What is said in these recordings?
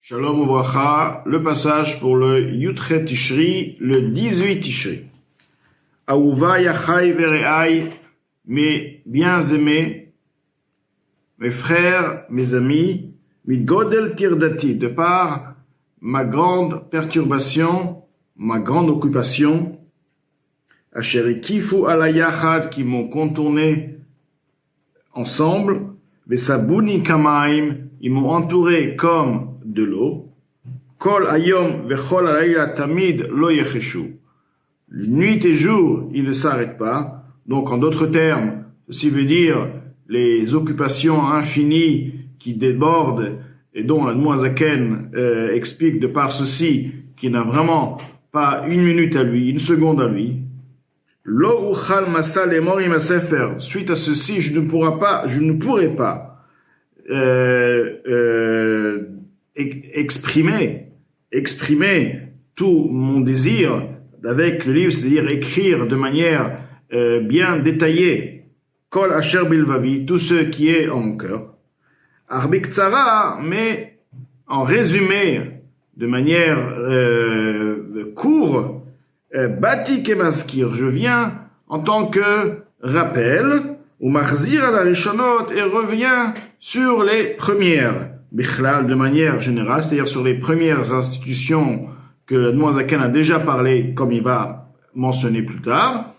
Shalom Uvracha, le passage pour le Yutchet Tishri, le 18 Tishri. Aouva Yachai Vereai, mes bien-aimés, mes frères, mes amis, Midgodel Tirdati, de par ma grande perturbation, ma grande occupation, Asheri Kifu Alayachad, qui m'ont contourné ensemble, Vesabouni Kamaim, ils m'ont entouré comme de l'eau. Kol ayom vechol alayla tamid lo yecheshu. Nuit et jour, il ne s'arrête pas. Donc, en d'autres termes, ceci veut dire les occupations infinies qui débordent et dont la Noazaken explique de par ceci qu'il n'a vraiment pas une minute à lui, une seconde à lui. Lo uchal masal emori masefer. Suite à ceci, je ne pourrai pas exprimer tout mon désir avec le livre, c'est-à-dire écrire de manière bien détaillée. Kol asher bilvavi, tout ce qui est en mon cœur. Arbik tzara, mais en résumé, de manière courte, bati kemaskir, je viens en tant que rappel, ou marzir à la rishonot, et revient sur les premières. Bichlal, de manière générale, c'est-à-dire sur les premières institutions que Noazaken a déjà parlé, comme il va mentionner plus tard,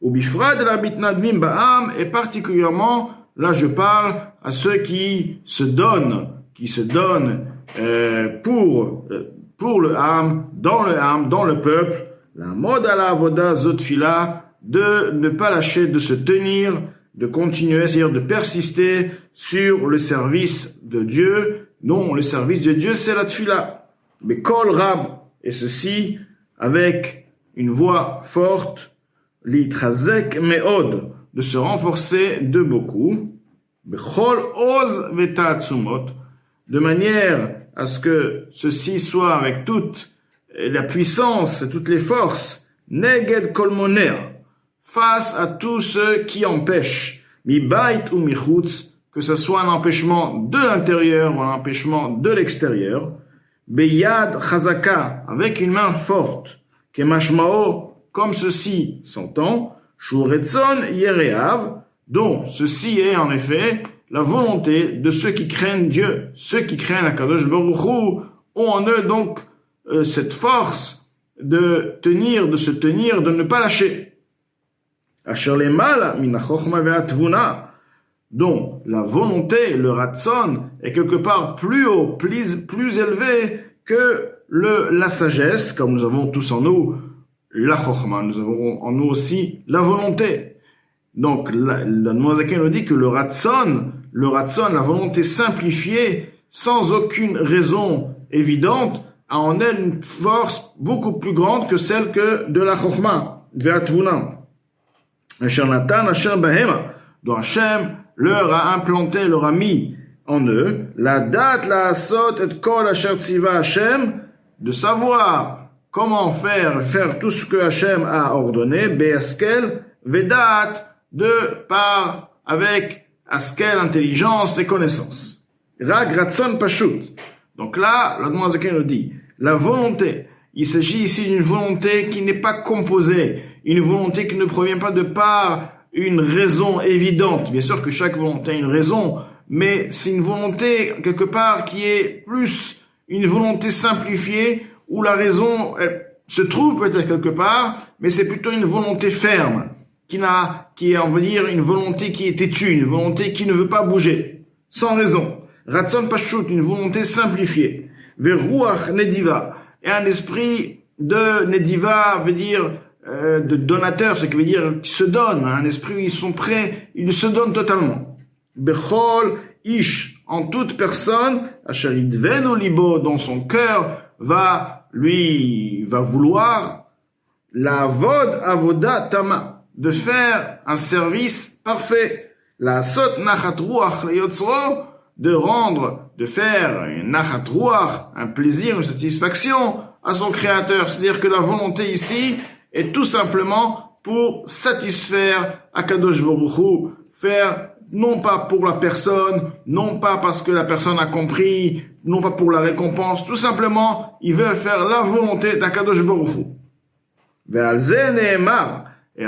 ou bifrad la bitnadvim ba'am, et particulièrement, là je parle à ceux qui se donnent pour le âme, dans le peuple, la mode à la avoda zotfila, de ne pas lâcher, de se tenir, de continuer, c'est-à-dire de persister sur le service de Dieu, dont le service de Dieu c'est la tfila. Mais kol rab, et ceci avec une voix forte, l'itrazek meod, de se renforcer de beaucoup, bechol oz vetatsumot, de manière à ce que ceci soit avec toute la puissance, toutes les forces, neged kol moner, face à tous ceux qui empêchent, mi bait ou mi chutz, que ce soit un empêchement de l'intérieur ou un empêchement de l'extérieur, beyad chazaka, avec une main forte, kemashmao, comme ceci s'entend, shuretzon yereav, dont ceci est en effet la volonté de ceux qui craignent Dieu, ceux qui craignent Akadosh Baruch Hu, ont en eux donc cette force de se tenir, de ne pas lâcher. Asher lemala min hachochma ve'atvuna, dont la volonté, le ratson, est quelque part plus haut, plus élevé que la sagesse, comme nous avons tous en nous la chochma, nous avons en nous aussi la volonté. Donc la Noazaken nous dit que le ratson, la volonté simplifiée, sans aucune raison évidente, a en elle une force beaucoup plus grande que celle que de la chochma, ve'atvuna. Asher natan asher bahema, dont Hashem leur a implanté, leur a mis en eux, la date, la asot et kol asher tziva Hashem, de savoir comment faire tout ce que Hashem a ordonné, be'askel, vedat, avec askel, intelligence et connaissance. Rag ratson pashut. Donc là, le Noazaken nous dit, la volonté, il s'agit ici d'une volonté qui n'est pas composée, une volonté qui ne provient pas de par une raison évidente. Bien sûr que chaque volonté a une raison, mais c'est une volonté, quelque part, qui est plus une volonté simplifiée, où la raison se trouve peut-être quelque part, mais c'est plutôt une volonté ferme, qui est, on va dire, une volonté qui est têtue, une volonté qui ne veut pas bouger, sans raison. Ratson Pashut, une volonté simplifiée. Veruach Nediva, et un esprit de Nediva veut dire de donateur, ce qui veut dire qui se donne, un esprit où ils sont prêts, ils se donnent totalement. Bechol Ish, en toute personne, Asharid Veno Libo, dont son cœur va vouloir la Vod Avoda Tama, de faire un service parfait. La Sot Nachat Ruach Leyotzro, de faire un Nachat Ruach, un plaisir, une satisfaction à son créateur. C'est-à-dire que la volonté ici est tout simplement pour satisfaire Akadosh Baruch Hu, faire non pas pour la personne, non pas parce que la personne a compris, non pas pour la récompense, tout simplement, il veut faire la volonté d'Akadosh Baruch Hu. Ve'al ze ne'emar, et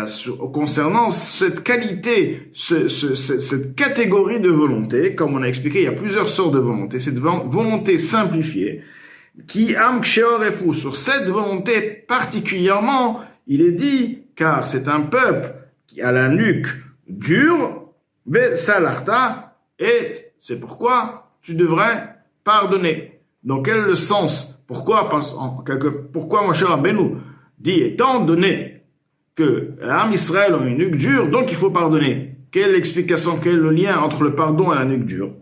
concernant cette qualité, cette catégorie de volonté, comme on a expliqué, il y a plusieurs sortes de volonté, cette volonté simplifiée, qui am ksheorefu, sur cette volonté particulièrement, il est dit, car c'est un peuple qui a la nuque dure, ve salarta, et c'est pourquoi tu devrais pardonner. Donc quel est le sens? Pourquoi Moshe Rabbeinu dit, étant donné que l'âme Israël a une nuque dure, donc il faut pardonner. Quelle est l'explication, quel est le lien entre le pardon et la nuque dure?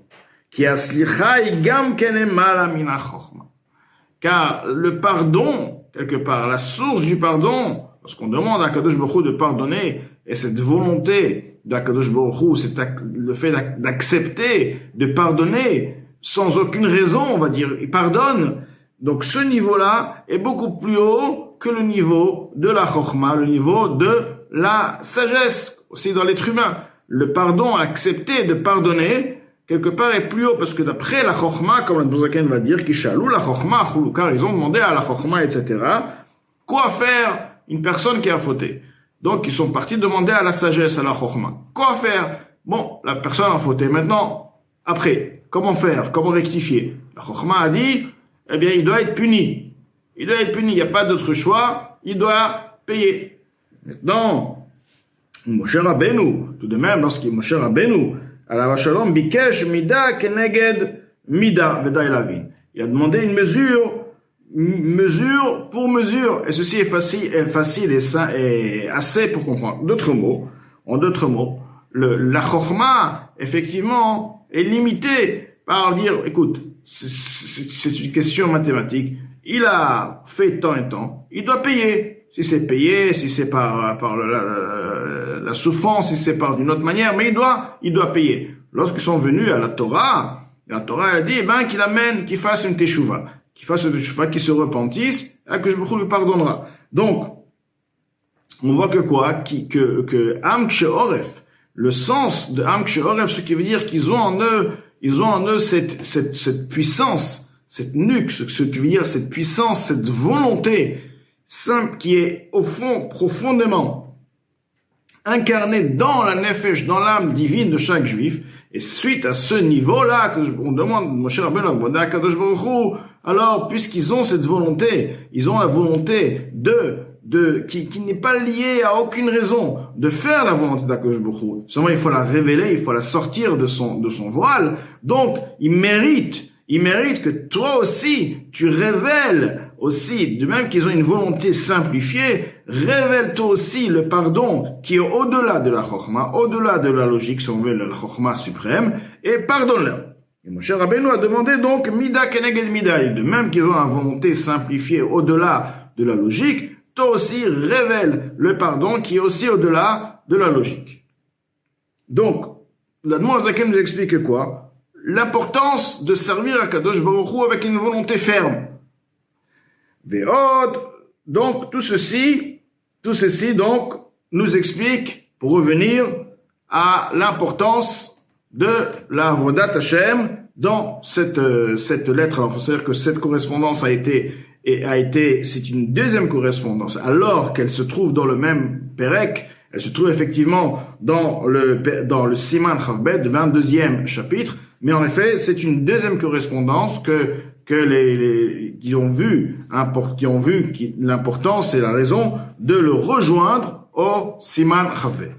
Car le pardon, quelque part, la source du pardon, parce qu'on demande à Kadosh Baruch Hu de pardonner, et cette volonté d'Akadosh Baruch Hu, c'est le fait d'accepter, de pardonner, sans aucune raison, on va dire, il pardonne. Donc ce niveau-là est beaucoup plus haut que le niveau de la chokhma, le niveau de la sagesse, aussi dans l'être humain. Le pardon, accepter de pardonner, quelque part est plus haut, parce que d'après la chokhma, comme le Bozaken va dire, Kishalou la chokhma, car ils ont demandé à la chokhma, etc., quoi faire une personne qui a fauté. Donc ils sont partis demander à la sagesse, à la chokhma. Quoi faire? Bon, la personne a fauté. Maintenant, après, comment faire? Comment rectifier? La chokhma a dit, eh bien, il doit être puni. Il doit être puni, il n'y a pas d'autre choix, il doit payer. Maintenant, Moshe Rabbeinu, tout de même, lorsqu'il Moshe Rabbeinu, alav shalom, bikesh mida keneged mida v'day lavin. Il a demandé une mesure pour mesure, et ceci est facile et assez pour comprendre. En d'autres mots, la chokhma, effectivement, est limitée par dire, écoute, c'est une question mathématique. Il a fait tant et tant, il doit payer. Si c'est payé, si c'est par la souffrance, si c'est par d'une autre manière, mais il doit payer. Lorsqu'ils sont venus à la Torah a dit, qu'il amène, qu'il fasse une teshuva, qu'il se repentisse, et que je lui pardonnera. Donc, on voit que Am Ksheoref, le sens de Am Ksheoref, ce qui veut dire qu'ils ont en eux cette puissance, cette nuque, ce qui veut dire cette puissance, cette volonté simple qui est au fond profondément incarnée dans la nefesh, dans l'âme divine de chaque juif. Et suite à ce niveau-là, on demande Moshe Rabbeinu à Kadosh Baruch Hu, alors puisqu'ils ont cette volonté, ils ont la volonté qui n'est pas liée à aucune raison de faire la volonté d'Akadosh Baruch Hu. Seulement il faut la révéler, il faut la sortir de son voile. Donc il mérite que toi aussi, tu révèles aussi, de même qu'ils ont une volonté simplifiée, révèle toi aussi le pardon qui est au-delà de la chokhma, au-delà de la logique, si on veut, la chokhma suprême, et pardonne-leur. Et Moshe Rabbeinu a demandé donc, mida keneged mida, de même qu'ils ont la volonté simplifiée au-delà de la logique, toi aussi révèle le pardon qui est aussi au-delà de la logique. Donc, la Noazaken nous explique quoi? L'importance de servir à Kadosh Baruch Hu avec une volonté ferme. Ve'od, donc tout ceci donc nous explique, pour revenir à l'importance de la Avodat Hashem dans cette lettre. Alors, il faut savoir que cette correspondance c'est une deuxième correspondance, alors qu'elle se trouve dans le même Perek. Elle se trouve effectivement dans le Siman Chavbet, 22e chapitre, mais en effet, c'est une deuxième correspondance qui ont vu l'importance et la raison de le rejoindre au Siman Chavbet.